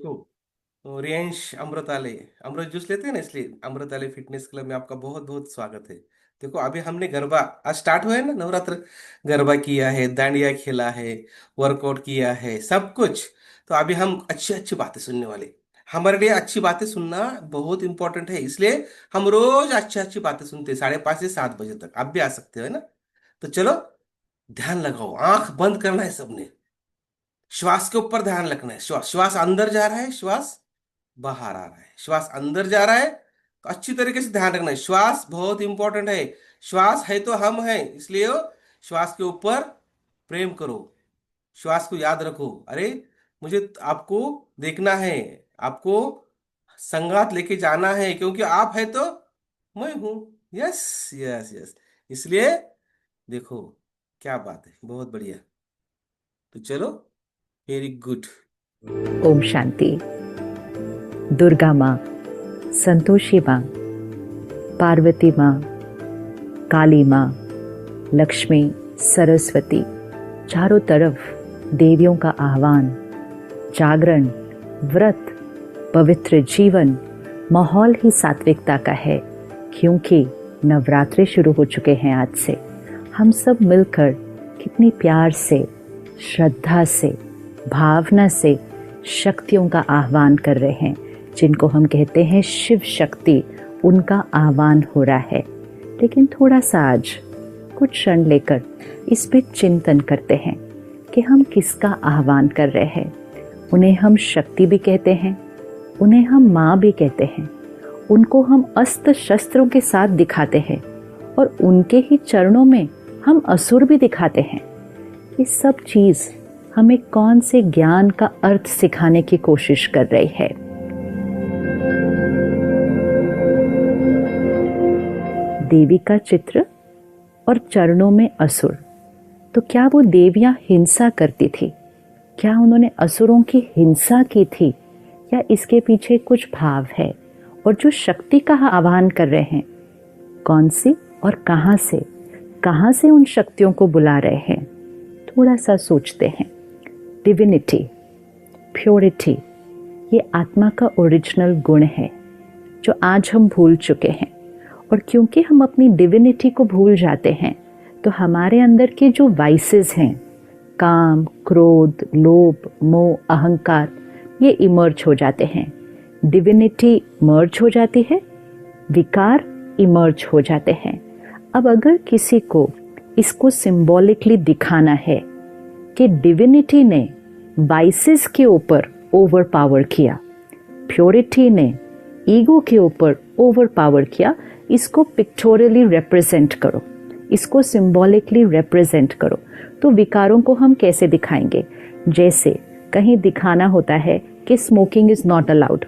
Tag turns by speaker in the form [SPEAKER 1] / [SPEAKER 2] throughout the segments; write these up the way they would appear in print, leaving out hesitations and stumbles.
[SPEAKER 1] देखो, तो रियांश अमृताले, अमृत जूस लेते हैं ना, इसलिए अमृताले फिटनेस क्लब में आपका बहुत बहुत स्वागत है। देखो, अभी हमने गरबा आज स्टार्ट हुआ है ना, नवरात्र। गरबा किया है, दांडिया खेला है, वर्कआउट किया है, सब कुछ। तो अभी हम अच्छी अच्छी बातें सुनने वाले। हमारे लिए अच्छी बातें सुनना बहुत इंपॉर्टेंट है, इसलिए हम रोज अच्छी अच्छी बातें सुनते हैं 5:30 से 7 बजे तक। आप भी आ सकते हो, है ना? तो चलो, ध्यान लगाओ, आंख बंद करना है सबने। श्वास के ऊपर ध्यान रखना है। श्वास श्वास अंदर जा रहा है, श्वास बाहर आ रहा है, श्वास अंदर जा रहा है। तो अच्छी तरीके से ध्यान रखना है, श्वास बहुत इंपॉर्टेंट है। श्वास है तो हम हैं, इसलिए श्वास के ऊपर प्रेम करो। श्वास को याद रखो। अरे, मुझे आपको देखना है, आपको संगात लेके जाना है, क्योंकि आप है तो मैं हूं। Yes, yes, yes. इसलिए देखो, क्या बात है, बहुत बढ़िया। तो चलो, वेरी गुड।
[SPEAKER 2] ओम शांति। दुर्गा माँ, संतोषी माँ, पार्वती माँ, काली माँ, लक्ष्मी, सरस्वती, चारों तरफ देवियों का आह्वान, जागरण, व्रत, पवित्र जीवन, माहौल ही सात्विकता का है। क्योंकि नवरात्रे शुरू हो चुके हैं आज से। हम सब मिलकर कितनी प्यार से, श्रद्धा से, भावना से शक्तियों का आह्वान कर रहे हैं, जिनको हम कहते हैं शिव शक्ति। उनका आह्वान हो रहा है। लेकिन थोड़ा सा आज कुछ क्षण लेकर इस पे चिंतन करते हैं कि हम किसका आह्वान कर रहे हैं। उन्हें हम शक्ति भी कहते हैं, उन्हें हम माँ भी कहते हैं, उनको हम अस्त्र शस्त्रों के साथ दिखाते हैं, और उनके ही चरणों में हम असुर भी दिखाते हैं। ये सब चीज़ हमें कौन से ज्ञान का अर्थ सिखाने की कोशिश कर रही है? देवी का चित्र और चरणों में असुर। तो क्या वो देवियां हिंसा करती थी? क्या उन्होंने असुरों की हिंसा की थी, या इसके पीछे कुछ भाव है? और जो शक्ति का आह्वान कर रहे हैं, कौन सी और कहाँ से उन शक्तियों को बुला रहे हैं? थोड़ा सा सोचते हैं। डिविनिटी, प्योरिटी, ये आत्मा का ओरिजिनल गुण है जो आज हम भूल चुके हैं। और क्योंकि हम अपनी डिविनिटी को भूल जाते हैं, तो हमारे अंदर के जो वाइसेस हैं, काम, क्रोध, लोभ, मोह, अहंकार, ये इमर्ज हो जाते हैं। डिविनिटी मर्ज हो जाती है, विकार इमर्ज हो जाते हैं। अब अगर किसी को इसको सिंबॉलिकली दिखाना है कि डिविनिटी ने वाइसेस के ऊपर ओवर पावर किया, प्योरिटी ने ईगो के ऊपर ओवर पावर किया, इसको पिक्चोरली रिप्रेजेंट करो, इसको सिंबॉलिकली रिप्रेजेंट करो, तो विकारों को हम कैसे दिखाएंगे? जैसे कहीं दिखाना होता है कि स्मोकिंग इज नॉट अलाउड,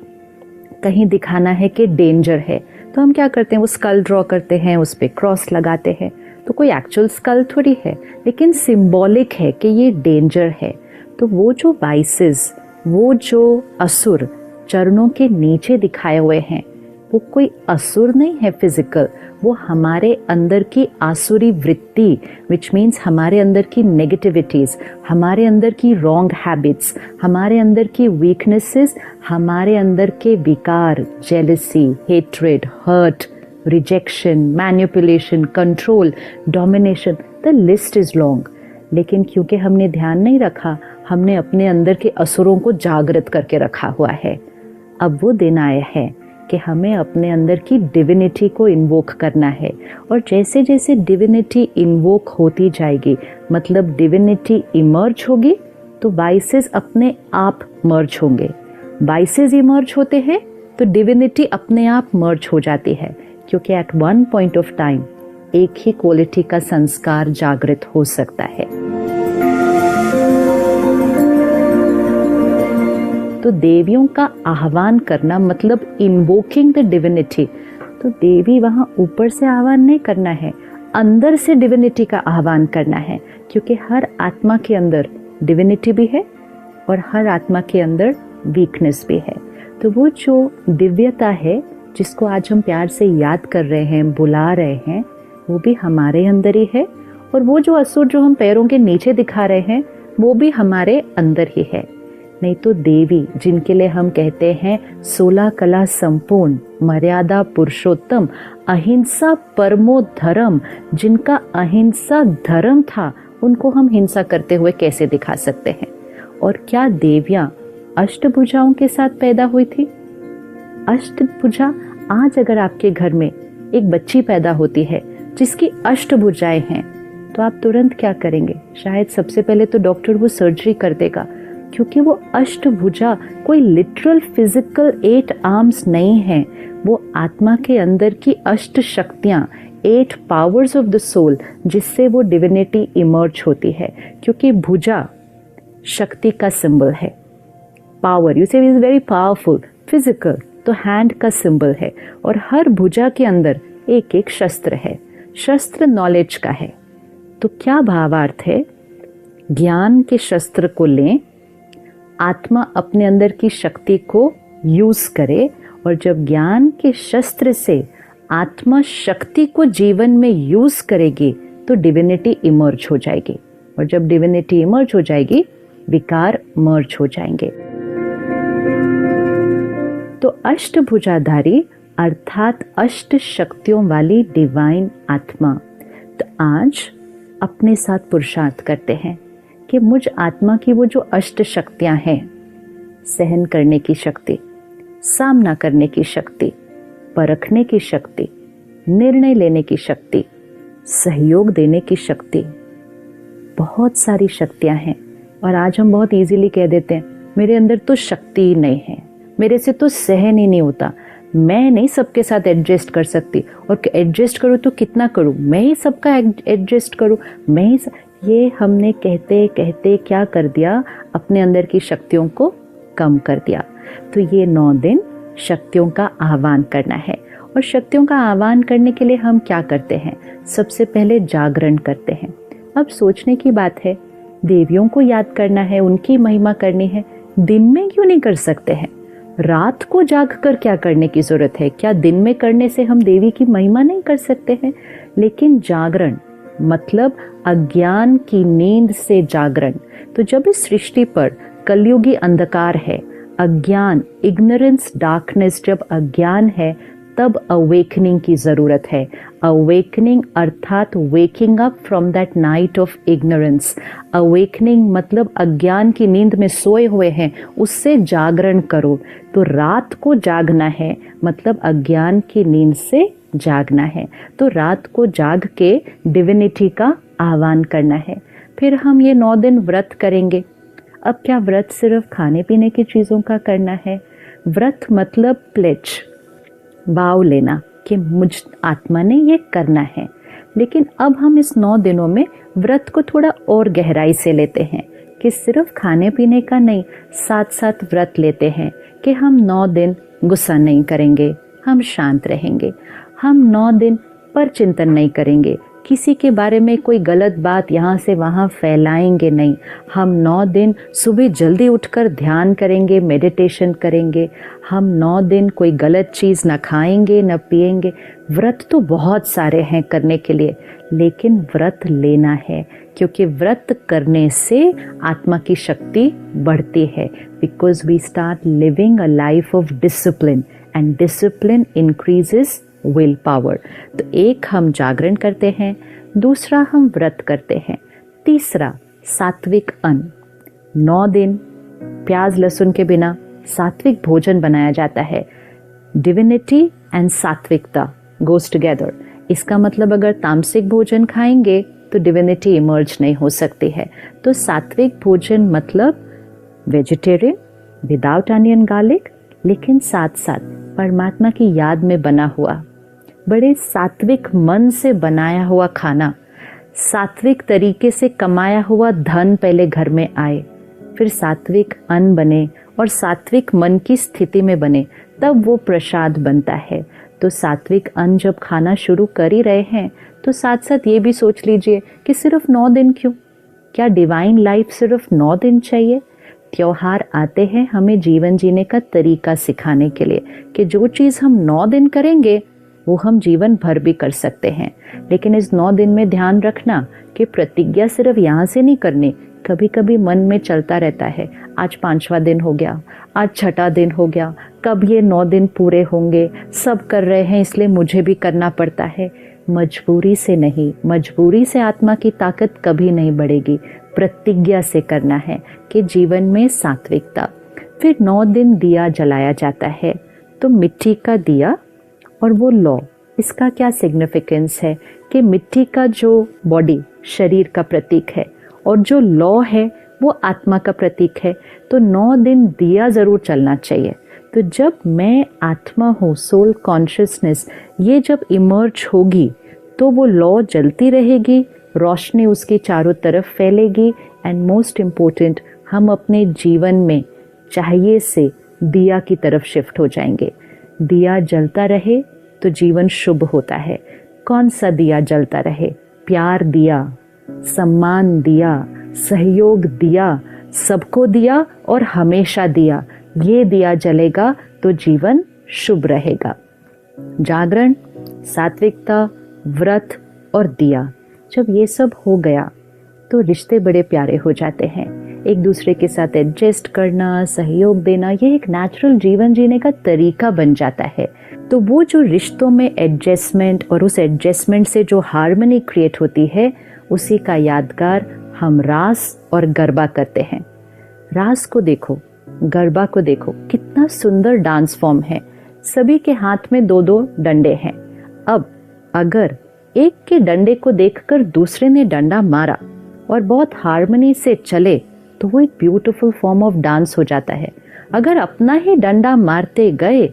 [SPEAKER 2] कहीं दिखाना है कि डेंजर है, तो हम क्या करते हैं? वो स्कल ड्रॉ करते हैं, उस पर क्रॉस लगाते हैं। तो कोई एक्चुअल स्कल थोड़ी है, लेकिन सिंबॉलिक है कि ये डेंजर है। तो वो जो वाइसेस, वो जो असुर चरणों के नीचे दिखाए हुए हैं, वो कोई असुर नहीं है फिजिकल, वो हमारे अंदर की आसुरी वृत्ति, विच मीन्स हमारे अंदर की नेगेटिविटीज, हमारे अंदर की रॉन्ग हैबिट्स, हमारे अंदर की वीकनेसेस, हमारे अंदर के विकार, jealousy, hatred, hurt, rejection, manipulation, control, domination, the list is long. लेकिन क्योंकि हमने ध्यान नहीं रखा, हमने अपने अंदर के असुरों को जागृत करके रखा हुआ है। अब वो दिन आया है कि हमें अपने अंदर की डिविनिटी को इन्वोक करना है। और जैसे जैसे डिविनिटी इन्वोक होती जाएगी, मतलब डिविनिटी इमर्ज होगी, तो वाइसेस अपने आप मर्ज होंगे। वाइसेस इमर्ज होते हैं तो डिविनिटी अपने आप मर्ज हो जाती है, क्योंकि at one point of time एक ही क्वालिटी का संस्कार जागृत हो सकता है। तो देवियों का आह्वान करना मतलब इन्वोकिंग द डिविनिटी। तो देवी वहाँ ऊपर से आह्वान नहीं करना है, अंदर से डिविनिटी का आह्वान करना है, क्योंकि हर आत्मा के अंदर डिविनिटी भी है और हर आत्मा के अंदर वीकनेस भी है। तो वो जो दिव्यता है जिसको आज हम प्यार से याद कर रहे हैं, बुला रहे हैं, वो भी हमारे अंदर ही है। और वो जो असुर जो हम पैरों के नीचे दिखा रहे हैं, वो भी हमारे अंदर ही है। नहीं तो देवी, जिनके लिए हम कहते हैं 16 कला संपूर्ण, मर्यादा पुरुषोत्तम, अहिंसा परमो धर्म, जिनका अहिंसा धर्म था, उनको हम हिंसा करते हुए कैसे दिखा सकते हैं? और क्या देवियां अष्टभुजाओं के साथ पैदा हुई थी? अष्टभुजा, आज अगर आपके घर में एक बच्ची पैदा होती है जिसकी अष्टभुजाएं हैं, तो आप तुरंत क्या करेंगे? शायद सबसे पहले तो डॉक्टर वो सर्जरी कर देगा, क्योंकि वो अष्टभुजा कोई लिटरल फिजिकल 8 आर्म्स नहीं है, वो आत्मा के अंदर की अष्ट शक्तियां, 8 पावर्स ऑफ द सोल, जिससे वो डिविनिटी इमर्ज होती है। क्योंकि भुजा शक्ति का सिंबल है, पावर, यू से इज वेरी पावरफुल, फिजिकल तो हैंड का सिंबल है, और हर भुजा के अंदर एक एक शस्त्र है। शस्त्र नॉलेज का है। तो क्या भावार्थ है? ज्ञान के शस्त्र को लें, आत्मा अपने अंदर की शक्ति को यूज करे, और जब ज्ञान के शस्त्र से आत्मा शक्ति को जीवन में यूज करेगी तो डिविनिटी इमर्ज हो जाएगी, और जब डिविनिटी इमर्ज हो जाएगी विकार मर्ज हो जाएंगे। तो अष्टभुजाधारी अर्थात अष्ट शक्तियों वाली डिवाइन आत्मा। तो आज अपने साथ पुरुषार्थ करते हैं कि मुझ आत्मा की वो जो अष्ट शक्तियां हैं, सहन करने की शक्ति, सामना करने की शक्ति, परखने की शक्ति, निर्णय लेने की शक्ति, सहयोग देने की शक्ति, बहुत सारी शक्तियां हैं। और आज हम बहुत इजीली कह देते हैं मेरे अंदर तो शक्ति ही नहीं है, मेरे से तो सहन ही नहीं होता, मैं नहीं सबके साथ एडजस्ट कर सकती, और एडजस्ट करूँ तो कितना करूँ, मैं ही सबका एडजस्ट करूँ, मैं ही ये हमने कहते कहते क्या कर दिया, अपने अंदर की शक्तियों को कम कर दिया। तो ये 9 दिन शक्तियों का आह्वान करना है। और शक्तियों का आह्वान करने के लिए हम क्या करते हैं? सबसे पहले जागरण करते हैं। अब सोचने की बात है, देवियों को याद करना है, उनकी महिमा करनी है, दिन में क्यों नहीं कर सकते हैं? रात को जाग कर क्या करने की जरूरत है? क्या दिन में करने से हम देवी की महिमा नहीं कर सकते हैं? लेकिन जागरण मतलब अज्ञान की नींद से जागरण। तो जब इस सृष्टि पर कलयुगी अंधकार है, अज्ञान, इग्नोरेंस, डार्कनेस, जब अज्ञान है तब अवेकनिंग की जरूरत है। अवेकनिंग अर्थात waking up from that night of ignorance. Awakening मतलब अज्ञान की नींद में सोए हुए हैं, उससे जागरण करो। तो रात को जागना है मतलब अज्ञान की नींद से जागना है। तो रात को जाग के डिविनिटी का आह्वान करना है। फिर हम ये 9 दिन व्रत करेंगे। अब क्या व्रत सिर्फ खाने पीने की चीज़ों का करना है? व्रत मतलब प्लेज, वाव लेना कि मुझ आत्मा ने ये करना है। लेकिन अब हम इस 9 दिनों में व्रत को थोड़ा और गहराई से लेते हैं कि सिर्फ खाने पीने का नहीं, साथ साथ व्रत लेते हैं कि हम 9 दिन गुस्सा नहीं करेंगे, हम शांत रहेंगे, हम 9 दिन पर चिंतन नहीं करेंगे, किसी के बारे में कोई गलत बात यहाँ से वहाँ फैलाएंगे नहीं, हम 9 दिन सुबह जल्दी उठकर ध्यान करेंगे, मेडिटेशन करेंगे, हम 9 दिन कोई गलत चीज़ ना खाएंगे न पिएंगे। व्रत तो बहुत सारे हैं करने के लिए, लेकिन व्रत लेना है, क्योंकि व्रत करने से आत्मा की शक्ति बढ़ती है। Because we start living a life of discipline, and discipline increases will power. तो एक हम जागरण करते हैं, दूसरा हम व्रत करते हैं, तीसरा सात्विक अन्न। 9 दिन प्याज लहसुन के बिना सात्विक भोजन बनाया जाता है। डिविनिटी एंड सात्विकता गोज टुगेदर। इसका मतलब अगर तामसिक भोजन खाएंगे तो डिविनिटी इमर्ज नहीं हो सकती है। तो सात्विक भोजन मतलब वेजिटेरियन विदाउट अनियन गार्लिक, लेकिन साथ साथ परमात्मा की याद में बना हुआ, बड़े सात्विक मन से बनाया हुआ खाना, सात्विक तरीके से कमाया हुआ धन पहले घर में आए, फिर सात्विक अन्न बने और सात्विक मन की स्थिति में बने, तब वो प्रसाद बनता है। तो सात्विक अन्न जब खाना शुरू कर ही रहे हैं तो साथ साथ ये भी सोच लीजिए कि सिर्फ 9 दिन क्यों? क्या डिवाइन लाइफ सिर्फ 9 दिन चाहिए? त्योहार आते हैं हमें जीवन जीने का तरीका सिखाने के लिए कि जो चीज़ हम 9 दिन करेंगे वो हम जीवन भर भी कर सकते हैं। लेकिन इस 9 दिन में ध्यान रखना कि प्रतिज्ञा सिर्फ यहाँ से नहीं करनी कभी कभी मन में चलता रहता है, आज 5वां दिन हो गया, आज 6ठा दिन हो गया, कब ये 9 दिन पूरे होंगे, सब कर रहे हैं इसलिए मुझे भी करना पड़ता है। मजबूरी से नहीं, मजबूरी से आत्मा की ताकत कभी नहीं बढ़ेगी। प्रतिज्ञा से करना है कि जीवन में सात्विकता। फिर 9 दिन दिया जलाया जाता है, तो मिट्टी का दिया और वो लौ, इसका क्या सिग्निफिकेंस है कि मिट्टी का जो बॉडी शरीर का प्रतीक है और जो लौ है वो आत्मा का प्रतीक है। तो 9 दिन दिया ज़रूर चलना चाहिए। तो जब मैं आत्मा हूँ, सोल कॉन्शियसनेस, ये जब इमर्ज होगी तो वो लौ जलती रहेगी, रोशनी उसके चारों तरफ फैलेगी। एंड मोस्ट इम्पोर्टेंट, हम अपने जीवन में चाहिए से दिया की तरफ शिफ्ट हो जाएंगे। दिया जलता रहे तो जीवन शुभ होता है। कौन सा दिया जलता रहे? प्यार दिया, सम्मान दिया, सहयोग दिया, सबको दिया और हमेशा दिया। ये दिया जलेगा तो जीवन शुभ रहेगा। जागरण, सात्विकता, व्रत और दिया, जब ये सब हो गया तो रिश्ते बड़े प्यारे हो जाते हैं। एक दूसरे के साथ एडजस्ट करना, सहयोग देना, ये एक नेचुरल जीवन जीने का तरीका बन जाता है। तो वो जो रिश्तों में एडजस्टमेंट और उस एडजस्टमेंट से जो हार्मनी क्रिएट होती है, उसी का यादगार हम रास और गरबा करते हैं। रास को देखो, गरबा को देखो, कितना सुंदर डांस फॉर्म है। सभी के हाथ में 2-2 डंडे हैं। अब अगर एक के डंडे को देखकर दूसरे ने डंडा मारा और बहुत हार्मनी से चले तो वो एक ब्यूटीफुल फॉर्म ऑफ डांस हो जाता है। अगर अपना ही डंडा मारते गए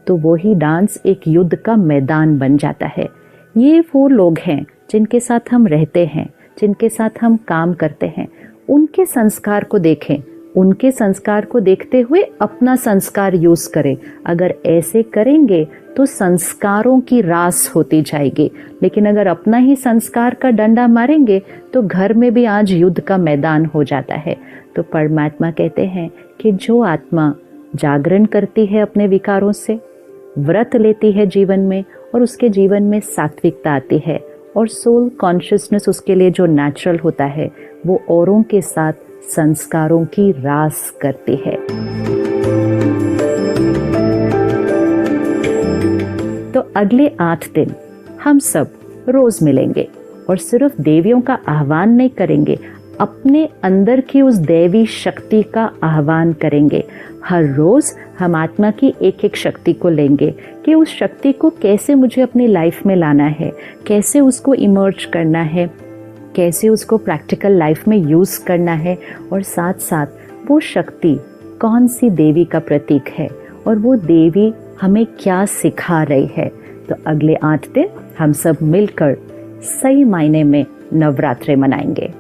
[SPEAKER 2] तो वो ही डांस एक युद्ध का मैदान बन जाता है। ये वो लोग हैं जिनके साथ हम रहते हैं, जिनके साथ हम काम करते हैं। उनके संस्कार को देखें, उनके संस्कार को देखते हुए अपना संस्कार यूज करें। अगर ऐसे करेंगे तो संस्कारों की रास होती जाएगी। लेकिन अगर अपना ही संस्कार का डंडा मारेंगे तो घर में भी आज युद्ध का मैदान हो जाता है। तो परमात्मा कहते हैं कि जो आत्मा जागरण करती है अपने विकारों से, व्रत लेती है जीवन में और उसके जीवन में सात्विकता आती है और सोल कॉन्शियसनेस उसके लिए जो नेचुरल होता है, वो औरों के साथ संस्कारों की रास करती है। तो अगले 8 दिन हम सब रोज मिलेंगे और सिर्फ देवियों का आह्वान नहीं करेंगे, अपने अंदर की उस दैवी शक्ति का आह्वान करेंगे। हर रोज हम आत्मा की एक एक शक्ति को लेंगे कि उस शक्ति को कैसे मुझे अपनी लाइफ में लाना है, कैसे उसको इमर्ज करना है, कैसे उसको प्रैक्टिकल लाइफ में यूज करना है और साथ साथ वो शक्ति कौन सी देवी का प्रतीक है और वो देवी हमें क्या सिखा रही है। तो अगले 8 दिन हम सब मिलकर सही मायने में नवरात्रि मनाएंगे।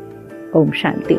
[SPEAKER 2] ओम शांति।